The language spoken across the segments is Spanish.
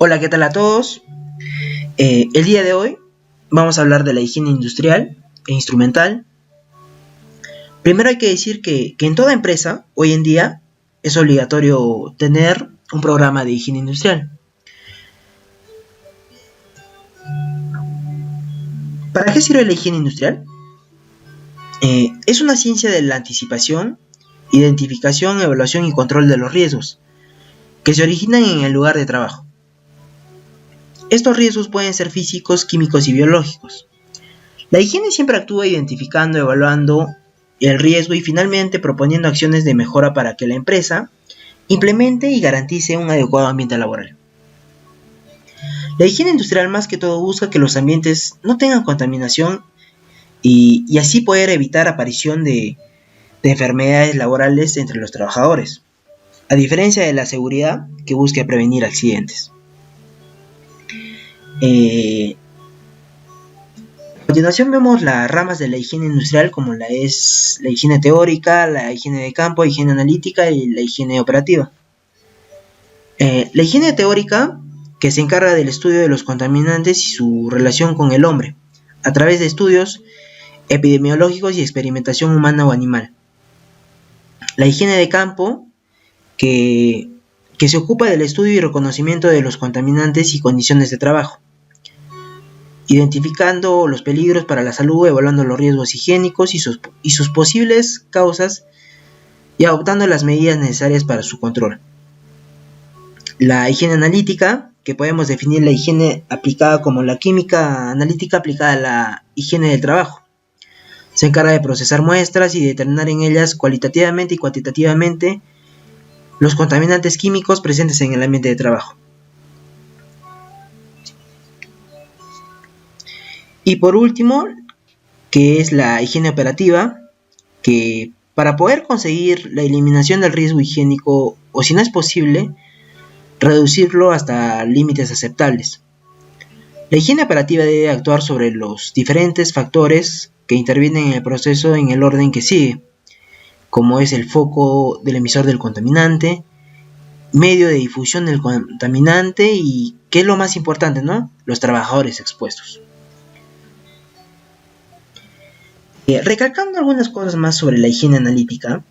Hola, ¿qué tal a todos? El día de hoy vamos a hablar de la higiene industrial e instrumental. Primero hay que decir que en toda empresa, hoy en día, es obligatorio tener un programa de higiene industrial. ¿Para qué sirve la higiene industrial? Es una ciencia de la anticipación, identificación, evaluación y control de los riesgos que se originan en el lugar de trabajo. Estos riesgos pueden ser físicos, químicos y biológicos. La higiene siempre actúa identificando, evaluando el riesgo y finalmente proponiendo acciones de mejora para que la empresa implemente y garantice un adecuado ambiente laboral. La higiene industrial más que todo busca que los ambientes no tengan contaminación y así poder evitar aparición de enfermedades laborales entre los trabajadores, a diferencia de la seguridad que busca prevenir accidentes. A continuación vemos las ramas de la higiene industrial como la higiene teórica, la higiene de campo, la higiene analítica y la higiene operativa. La higiene teórica, que se encarga del estudio de los contaminantes y su relación con el hombre, a través de estudios epidemiológicos y experimentación humana o animal. La higiene de campo, que se ocupa del estudio y reconocimiento de los contaminantes y condiciones de trabajo, identificando los peligros para la salud, evaluando los riesgos higiénicos y sus posibles causas y adoptando las medidas necesarias para su control. La higiene analítica, que podemos definir la higiene aplicada como la química analítica aplicada a la higiene del trabajo. Se encarga de procesar muestras y determinar en ellas cualitativamente y cuantitativamente los contaminantes químicos presentes en el ambiente de trabajo. Y por último, que es la higiene operativa, que para poder conseguir la eliminación del riesgo higiénico, o si no es posible, reducirlo hasta límites aceptables. La higiene operativa debe actuar sobre los diferentes factores que intervienen en el proceso en el orden que sigue, como es el foco del emisor del contaminante, medio de difusión del contaminante y, ¿qué es lo más importante, no?, los trabajadores expuestos. Recalcando algunas cosas más sobre la higiene analítica,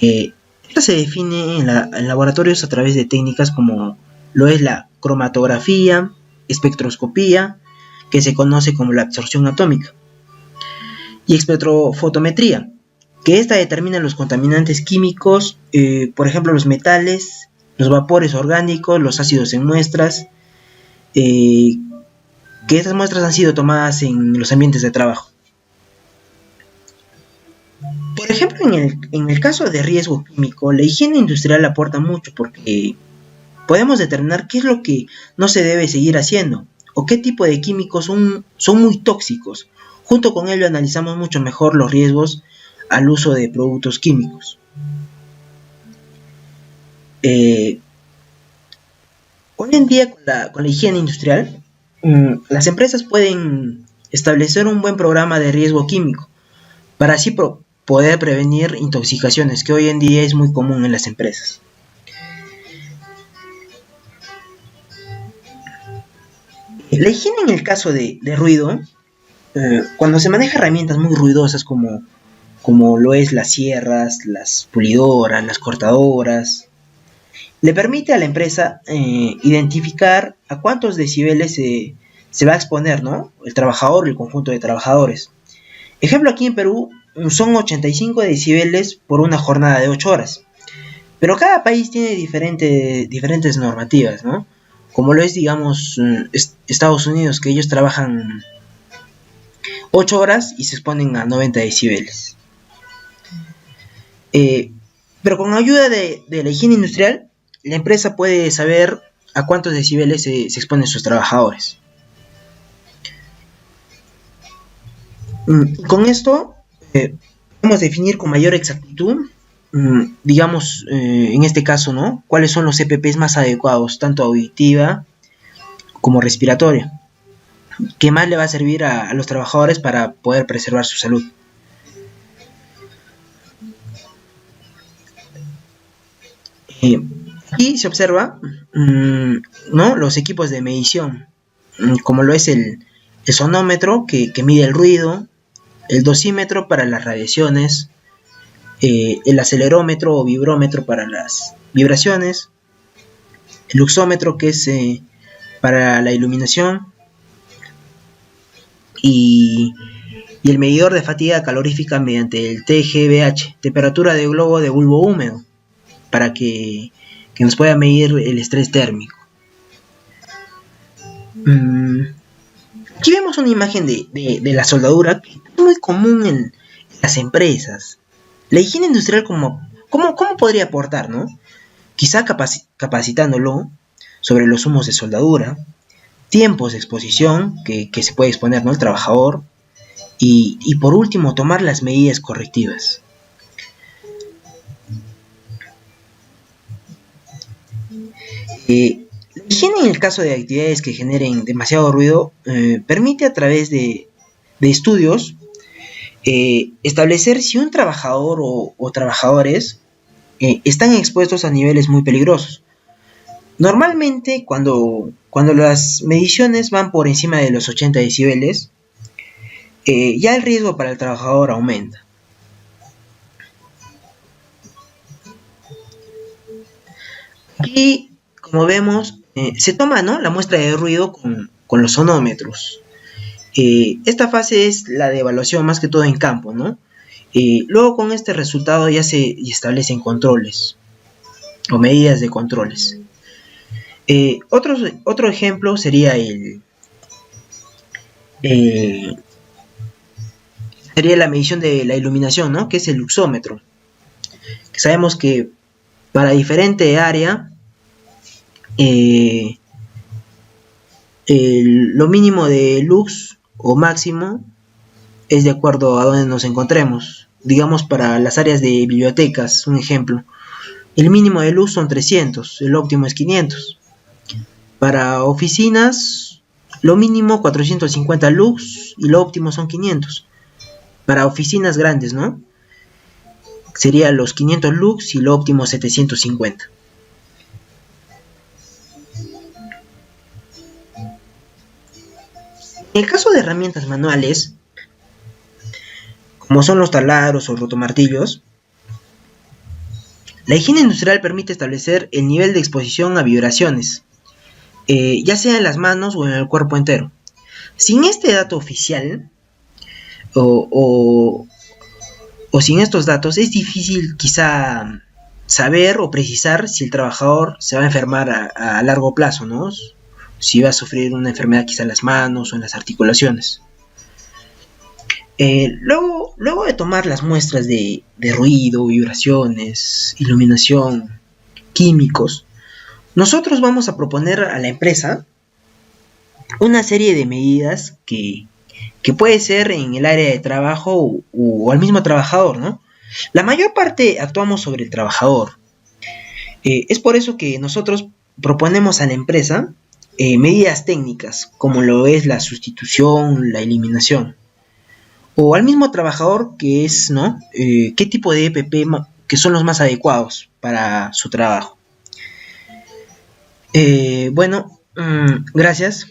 esta se define en laboratorios a través de técnicas como lo es la cromatografía, espectroscopía, que se conoce como la absorción atómica, y espectrofotometría, que esta determina los contaminantes químicos, por ejemplo los metales, los vapores orgánicos, los ácidos en muestras, que estas muestras han sido tomadas en los ambientes de trabajo. Por ejemplo, en el caso de riesgo químico, la higiene industrial aporta mucho porque podemos determinar qué es lo que no se debe seguir haciendo o qué tipo de químicos son muy tóxicos. Junto con ello analizamos mucho mejor los riesgos al uso de productos químicos. Hoy en día con la higiene industrial, las empresas pueden establecer un buen programa de riesgo químico para así poder prevenir intoxicaciones, que hoy en día es muy común en las empresas. La higiene en el caso de ruido, cuando se maneja herramientas muy ruidosas como lo es las sierras, las pulidoras, las cortadoras, le permite a la empresa identificar a cuántos decibeles se va a exponer, ¿no?, el trabajador o el conjunto de trabajadores. Ejemplo, aquí en Perú son 85 decibeles por una jornada de 8 horas. Pero cada país tiene diferentes normativas, ¿no? Como lo es, digamos, Estados Unidos, que ellos trabajan 8 horas y se exponen a 90 decibeles. Pero con ayuda de la higiene industrial, la empresa puede saber a cuántos decibeles se exponen sus trabajadores. Con esto podemos definir con mayor exactitud, digamos, en este caso, ¿no?, cuáles son los EPPs más adecuados, tanto auditiva como respiratoria, que más le va a servir a los trabajadores para poder preservar su salud. Y se observa, ¿no?, los equipos de medición, como lo es el sonómetro que mide el ruido, el dosímetro para las radiaciones, el acelerómetro o vibrómetro para las vibraciones, el luxómetro que es para la iluminación, y el medidor de fatiga calorífica mediante el TGBH, temperatura de globo de bulbo húmedo, para que nos pueda medir el estrés térmico. Aquí vemos una imagen de la soldadura, que es muy común en las empresas. La higiene industrial, ¿cómo podría aportar, no? Quizá capacitándolo sobre los humos de soldadura, tiempos de exposición que se puede exponer, ¿no?, el trabajador, y por último tomar las medidas correctivas. La higiene en el caso de actividades que generen demasiado ruido permite a través de estudios establecer si un trabajador o trabajadores están expuestos a niveles muy peligrosos. Normalmente cuando las mediciones van por encima de los 80 decibeles, ya el riesgo para el trabajador aumenta. Aquí, como vemos, se toma, ¿no?, la muestra de ruido con los sonómetros. Esta fase es la de evaluación más que todo en campo, ¿no? Luego con este resultado ya se establecen controles o medidas de controles. Otro ejemplo sería sería la medición de la iluminación, ¿no?, que es el luxómetro. Que sabemos que para diferente área lo mínimo de lux o máximo es de acuerdo a donde nos encontremos. Digamos, para las áreas de bibliotecas, un ejemplo, el mínimo de lux son 300, el óptimo es 500. Para oficinas, lo mínimo 450 lux y lo óptimo son 500. Para oficinas grandes, ¿no?, serían los 500 lux y lo óptimo 750. En el caso de herramientas manuales, como son los taladros o rotomartillos, la higiene industrial permite establecer el nivel de exposición a vibraciones, ya sea en las manos o en el cuerpo entero. Sin este dato oficial, o sin estos datos, es difícil quizá saber o precisar si el trabajador se va a enfermar a largo plazo, ¿no?, si va a sufrir una enfermedad quizá en las manos o en las articulaciones. Luego de tomar las muestras de ruido, vibraciones, iluminación, químicos, nosotros vamos a proponer a la empresa una serie de medidas que puede ser en el área de trabajo o al mismo trabajador, ¿no? La mayor parte actuamos sobre el trabajador. Es por eso que nosotros proponemos a la empresa medidas técnicas, como lo es la sustitución, la eliminación. O al mismo trabajador, que es, ¿no?, qué tipo de EPP que son los más adecuados para su trabajo. Bueno, gracias.